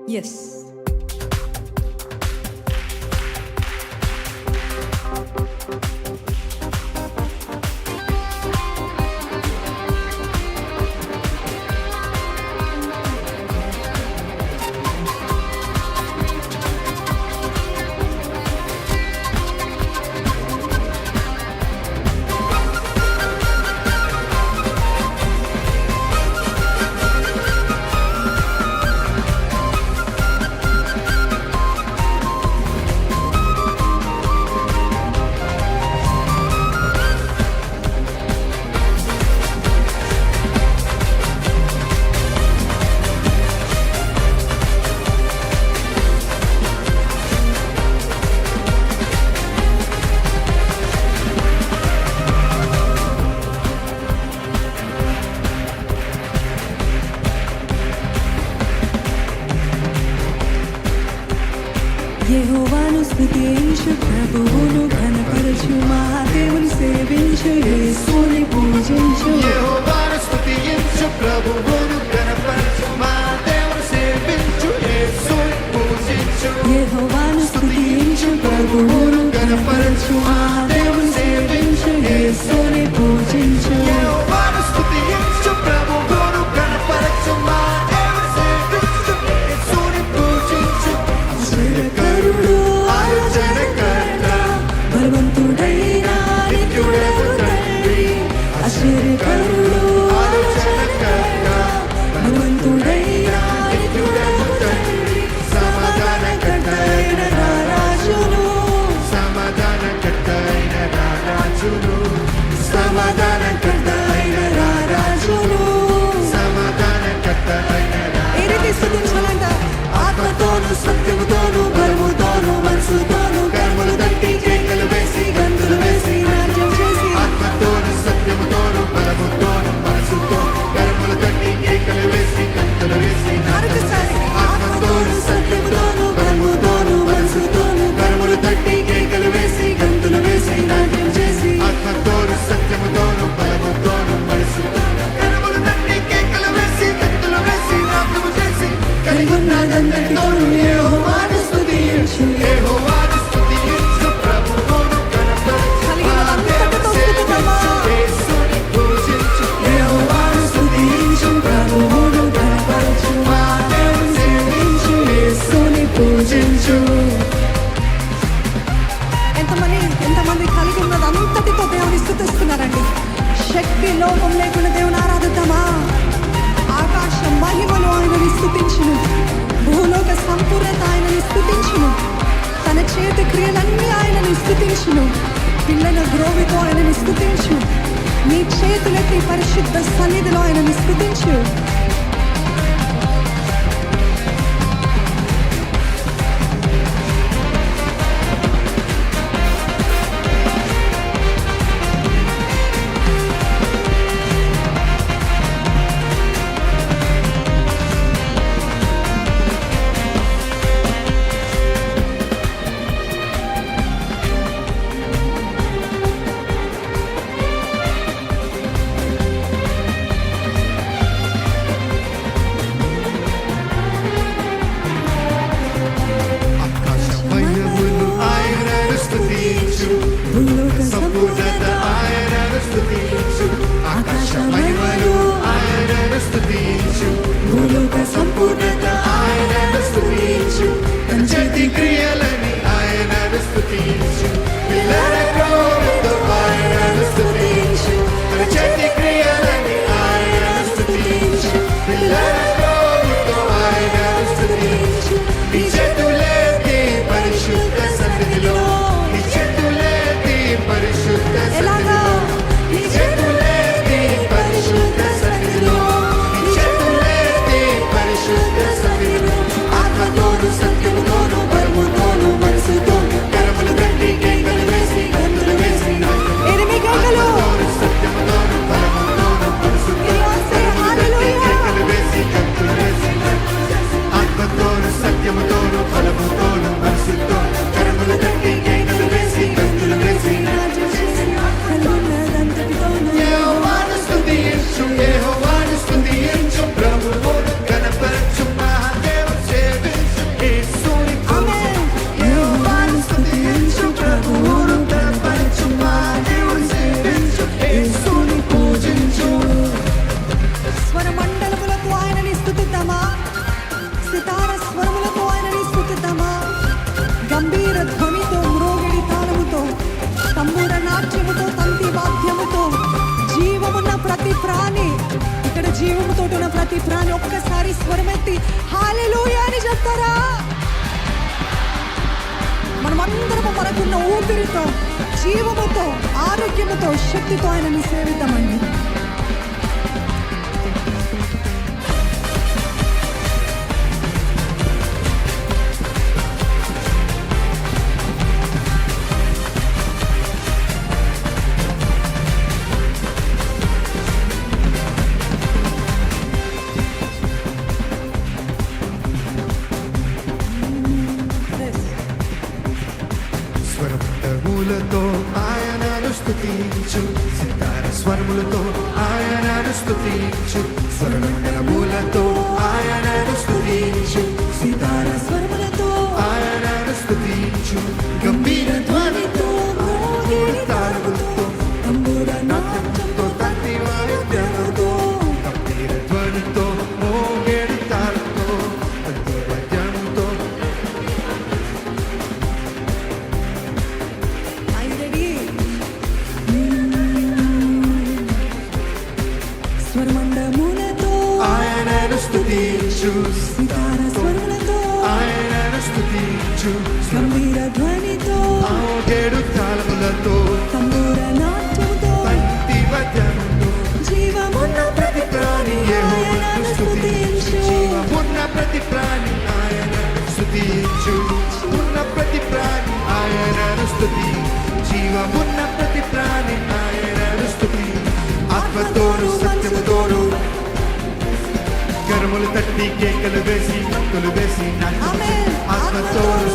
Yes. యెహోవాను స్తుతించు, ప్రభువును ఘనపరచు, మా దేవుని సేవించు, యేసుని పూజించు. యెహోవాను స్తుతించు, ప్రభువును ఘనపరచు, మా దేవుని సేవించు, యేసుని పూజించు. యెహోవాను స్తుతించు, ప్రభువును ఘనపరచు, మా దేవుని సేవించు, యేసుని పూజించు. యెహోవాను స్తుతించు, ప్రభువును ఘనపరచు, మా దేవుని సేవించు, యేసుని పూజించు. ఆశ్చర్యకరుడు, ఆలోచనకర్త, బలవంతుడైన నిత్యుడగు తండ్రి. ఆశ్చర్యకరుడు, ఆలోచనకర్త, బలవంతుడైన నిత్యుడగు తండ్రి. సమాధానకర్త అయిన నా రాజును, సమాధానకర్త అయిన నా రాజును, సమాధానకర్త అయిన నా రాజును. సమాధానకర్త అయిన నా ఏ రీతి స్తుతించాలంట? ఆత్మతోను, సత్యముతోను, బలముతోను, మనసుతోను, కర్మలు తట్టి, కేకలు వేసి, గంతులు వేసి, నాట్యం చేసి. ఆత్మతోను, సత్యముతోను, బలముతోను, మనసుతో కర్మలు తట్టి, కేకలు వేసి, గంతులు వేసి, మరొకసారి. ఆత్మతోను, సత్యముతోను, బలముతోను, మనసుతోను, కర్మలు తట్టి, కేకలు వేసి, గంతులు వేసి, నాట్యం చేసి. ఆత్మతోను, సత్యముతోను, బలముతోను, మనసుతోను కర్మలు తట్టి, కేకలు వేసి, గంతులు వేసి, నాట్యము చేసి, కలిగున్నదంతటితోను యెహోవాను స్తుతించు. యెహోవాను స్తుతించు, ప్రభువును ఘనపరచు, మా దేవుని సేవించు, యేసుని పూజించు. యెహోవాను స్తుతించు, ప్రభువును ఘనపరచు, మా దేవుని సేవించు, యేసుని పూజించు. ఎంతమంది కలిగి ఉన్నది అంతటితో దేవుని స్తుతిస్తున్నారండి. శక్తి లోపం లేకుండా దేవుని ఆరాధిద్దామా? ఆకాశం మహిమలో ఆయనని స్తుతించును, భూలోక సంపూర్ణత ఆయనని స్తుతించును, తన చేతి క్రియలన్నీ ఆయనని స్తుతించును. పిల్లల గ్రోవితో ఆయనని స్తుతించు, నీ చేతులెత్తి పరిశుద్ధ సన్నిధిలో ఆయనని స్తుతించు. జీవముతో ఉన్న ప్రతి ప్రాణి ఒక్కసారి స్వరమెత్తి హల్లెలూయా అని చెప్తారా? మనమందరము మనకున్న ఊపిరితో, జీవముతో, ఆరోగ్యముతో, శక్తితో ఆయనని సేవిద్దామండి. స్వరములతో ఆయనను స్తుతించు, సితార స్వరములతో ఆయనను స్తుతించు, స్వరములతో ఆయనను స్తుతించు, సితార స్వరములతో ఆయనను స్తుతించు, గంభీర ధ్వనితో మ్రోగిడి తాళముతో తంబుర నాట్యంతో తంతి వాయిద్యముతో, గంభీర ధ్వనితో మోగేడి తాళంతో తంతి వాయిద్యముతో. స్వరమండములతో ఆయనను స్తుతించు, సితార స్వరములతో ఆయనను స్తుతించు, గంభీర ధ్వనితో మోగేడు తాళములతో తంబుర నాట్యముతో తంతి వాయిద్యముతో. జీవమున్న ప్రతి ప్రాణి ఆయనను స్తుతించు. జీవమున్న ప్రతి ప్రాణి ఆయనను స్తుతించు, ఉన్న ప్రతి ప్రాణి ఆయనను స్తుతించు, జీవమున్న ప్రతి ప్రాణి ఆయనను స్తుతించు. ఆత్మతోను సత్యముతోను కరుములు తట్టి కేకలు వేసి భక్తులు వేసి ఆమేన్. ఆత్మతోను